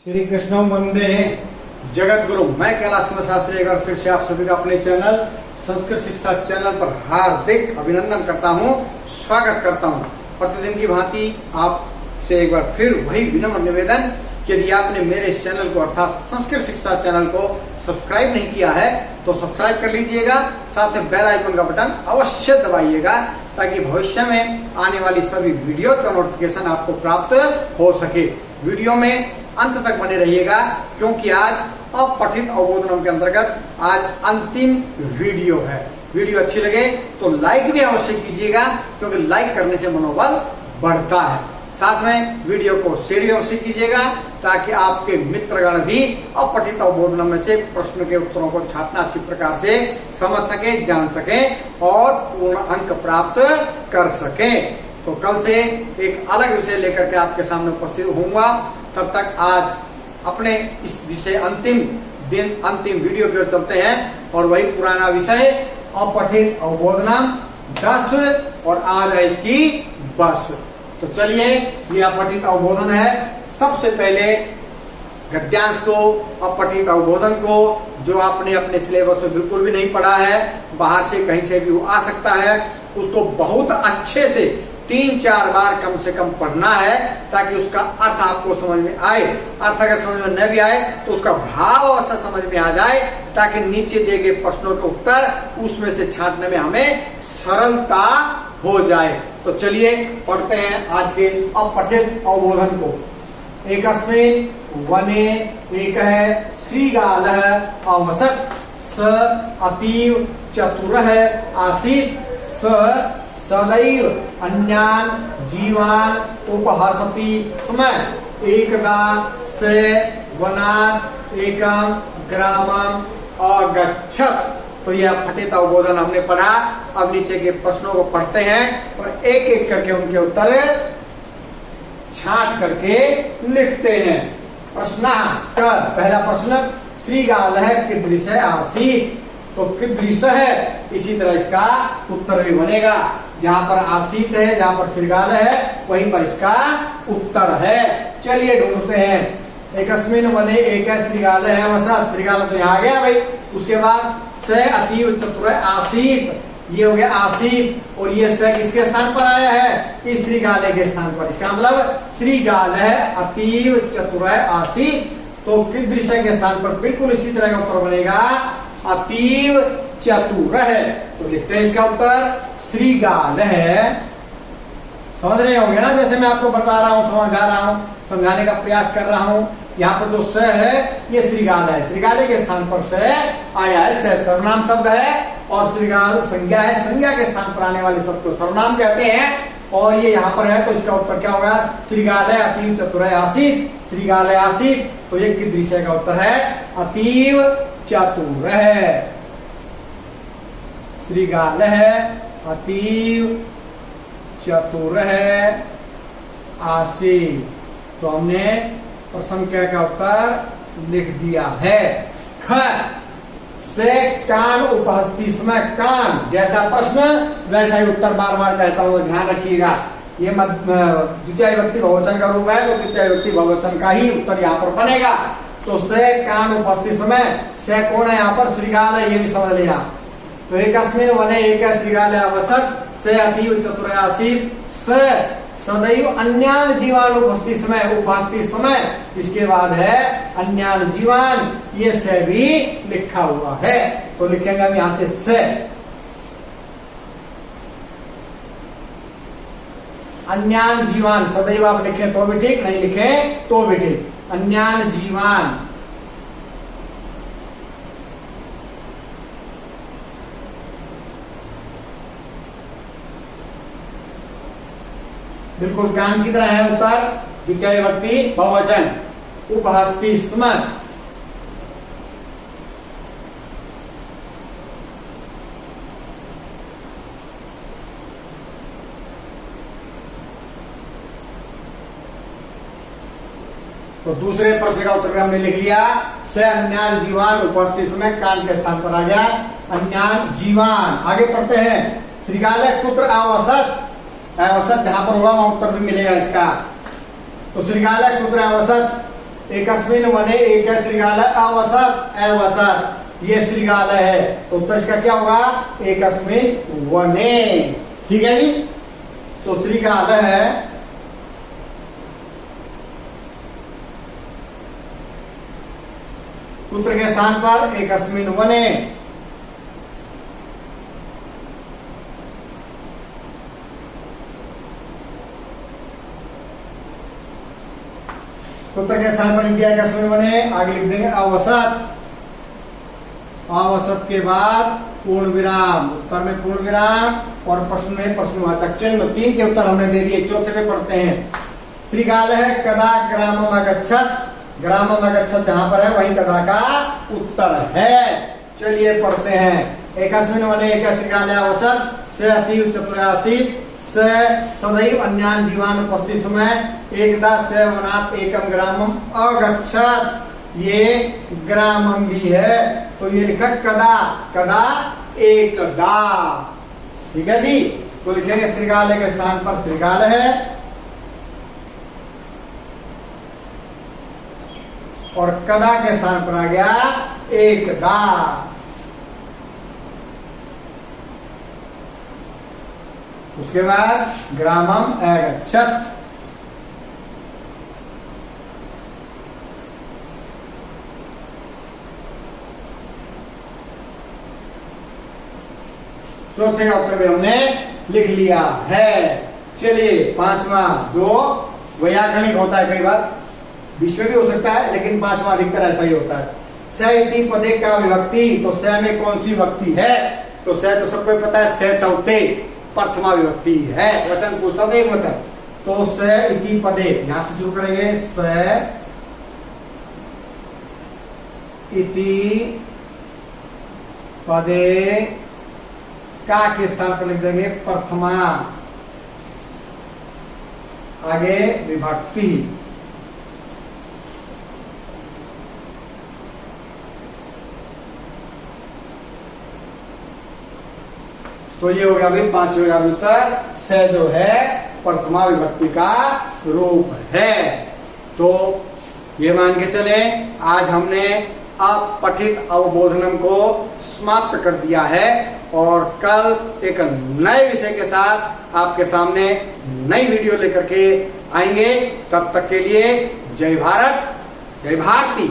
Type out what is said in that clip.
श्री कृष्ण वंदे जगत गुरु। मैं कैलाश शास्त्री एक बार फिर से आप सभी का अपने चैनल संस्कृत शिक्षा चैनल पर हार्दिक अभिनंदन करता हूं, स्वागत करता हूं। प्रतिदिन की भांति आपसे एक बार फिर वही विनम्र निवेदन कि यदि आपने मेरे इस चैनल को अर्थात संस्कृत शिक्षा चैनल को सब्सक्राइब नहीं किया है तो सब्सक्राइब कर लीजिएगा, साथ में बेल आइकन का बटन अवश्य दबाइएगा ताकि भविष्य में आने वाली सभी वीडियो का नोटिफिकेशन आपको प्राप्त हो सके। वीडियो में अंत तक बने रहिएगा क्योंकि आज अपठित अवबोधनम के अंतर्गत आज अंतिम वीडियो है। वीडियो अच्छी लगे तो लाइक भी अवश्य कीजिएगा क्योंकि लाइक करने से मनोबल बढ़ता है। साथ में वीडियो को शेयर भी अवश्य कीजिएगा ताकि आपके मित्रगण भी अपठित अवबोधनम में से प्रश्नों के उत्तरों को छाटना अच्छी प्रकार से समझ सके, जान सके और पूर्ण अंक प्राप्त कर सके। तो कल से एक अलग विषय लेकर के आपके सामने उपस्थित होऊंगा। तब तक आज अपने इस विषय अंतिम वीडियो की ओर चलते हैं और वही पुराना विषय अपठित अवबोधनम 10 और आज है इसकी बस। तो चलिए, ये अपठित अवबोधन है। सबसे पहले गद्यांश को, अपठित अवबोधन को जो आपने अपने सिलेबस में बिल्कुल भी नहीं पढ़ा है, बाहर से कहीं से भी आ सकता है, उसको बहुत अच्छे से 3-4 बार कम से कम पढ़ना है ताकि उसका अर्थ आपको समझ में आए। अर्थ अगर समझ में न भी आए तो उसका भाव अवश्य समझ में आ जाए ताकि नीचे दिए गए प्रश्नों के उत्तर उसमें से छांटने में हमें सरलता हो जाए। तो चलिए पढ़ते हैं आज के अपठित अवबोधन को। एकस्मिन् वने एकः श्रीगालः अवसत् स अतीव चतुरः आसीत् स सदैव अन्यान् जीवान् उपहसति स्म। एकदा स वनात् एकं ग्रामम् अगच्छत्। तो यह अपठित अवबोधन हमने पढ़ा। अब नीचे के प्रश्नों को पढ़ते हैं और एक एक करके उनके उत्तर छांट करके लिखते हैं। प्रश्न पहला प्रश्न, श्रीगालः कीदृशः आसीत्। तो कीदृशः है, इसी तरह इसका उत्तर भी बनेगा। जहां पर आसीत है, जहां पर श्रीगाल है, वहीं पर इसका उत्तर है। चलिए ढूंढते हैं। एकस्मिन् वने एकः श्रीगालः अवसत्। श्रीगाल तो यहाँ आ गया भाई। उसके बाद स अतीव चतुर आसीत, ये हो गया आसीत और ये स किसके स्थान पर आया है, इस श्रीगाले के स्थान पर। इसका मतलब श्रीगालः अतीव चतुर आसीत। तो कीदृशः के स्थान पर बिल्कुल इसी तरह का उत्तर बनेगा, अतीव चतुर है। तो लिखते हैं इसका उत्तर श्रीगाल है। समझ रहे होंगे ना, जैसे मैं आपको बता रहा हूँ, समझा रहा हूँ, समझाने का प्रयास कर रहा हूँ। यहाँ पर जो स है ये श्रीगाल है, श्रीगाले के स्थान पर स आया है। स सर्वनाम शब्द है और श्रीगाल संज्ञा है। संज्ञा के स्थान पर आने वाले शब्द को सर्वनाम कहते हैं और ये यहाँ पर है। तो इसका उत्तर क्या होगा, श्रीगाल है अतीव चतुर आसीत। श्रीगाल है आसीत, तो ये कीदृशः का उत्तर है अतीव चतुर है। श्रीगाल है अतीव चतुर है आसीत। तो हमने प्रश्न का उत्तर लिख दिया है। ख से कान उपहस्ति स्म। कान जैसा प्रश्न वैसा ही उत्तर बार बार कहता हूँ, ध्यान रखिएगा। ये द्वितीय विभक्ति बहुवचन का रूप है तो द्वितीय विभक्ति बहुवचन का ही उत्तर यहाँ पर बनेगा। तो से कान उपस्थित समय, से कौन है यहाँ पर, श्रीगाल है, ये भी समझ लिया। तो एकस्मिन् वने एकः श्रीगालः अवसत् स अतीव चतुर आसीत् स सदैव अन्यान् जीवान् उपस्थित समय। इसके बाद है अन्यान् जीवान्, ये से भी लिखा हुआ है। तो लिखेंगे हम यहाँ से अन्यान् जीवान्। सदैव आप लिखें तो भी ठीक, नहीं लिखें तो भी ठीक। अन्यान् जीवान्, बिल्कुल कान की तरह है उत्तर। द्वितीय विभक्ति बहुवचन उपहस्ति स्म। तो दूसरे प्रश्न का उत्तर हमने लिख लिया। से अन्यान जीवान उपस्थित समय, कान के स्थान पर आ गया अन्यान जीवान। आगे पढ़ते हैं। श्रीगालः कुत्र अवसत्। अवसत जहां पर होगा वहां उत्तर भी मिलेगा इसका। तो श्रीगालः कुत्र अवसत्, एकस्मिन वने एक श्रृंगालय अवसत अवसत ये श्रृंगालय है, तो उत्तर इसका क्या होगा? एकस्मिन वने। ठीक है जी, तो श्रृंगालय है पुत्र के स्थान पर एकस्मिन वने। पुत्र के स्थान पर लिख दिया एकस्मिन वने, आगे लिख देंगे अवसत। अवसत के बाद पूर्ण विराम, उत्तर में पूर्ण विराम और प्रश्न में प्रश्नवाचक चिन्ह। 3 के उत्तर हमने दे दिए। चौथे पे पढ़ते हैं। श्रृंगालय है कदा ग्रामम अगच्छत, ग्रामम अगच्छत जहां पर है वही कदा का उत्तर है। चलिए पढ़ते हैं। एकस्मिन वने एक श्रृंगालय अवसत स अतीव चतुरासीत स सदैव अन्यान जीवान उपस्थित समय एकदा स वनात् एकम ग्रामम अगच्छत। ये ग्रामम भी है, तो ये लिखा कदा, कदा एकदा। ठीक है जी, तो लिखेंगे श्रृंगालय के स्थान पर श्रृंगालय है और कदा के स्थान पर आ गया एकदा। उसके बाद ग्रामम अगच्छत। चौथे का उत्तर भी हमने लिख लिया है। चलिए 5वां, जो वैयाकरणिक होता है, कई बार विश्व भी हो सकता है, लेकिन 5वां अधिकतर ऐसा ही होता है। स इति पदे का विभक्ति, तो स में कौन सी विभक्ति है? तो स तो सबको पता है, स चौथे प्रथमा विभक्ति है। वचन पूछता हूं, एक वचन, तो स इति पदे, यहां से शुरू करेंगे। स इति पदे का के स्थान पर लिख देंगे प्रथमा, आगे विभक्ति। तो ये हो गया भाई 5वें का उत्तर। स जो है प्रथमा विभक्ति का रूप है। तो ये मान के चले, आज हमने अपठित अवबोधनम को समाप्त कर दिया है और कल एक नए विषय के साथ आपके सामने नई वीडियो लेकर के आएंगे। तब तक के लिए जय भारत, जय भारती।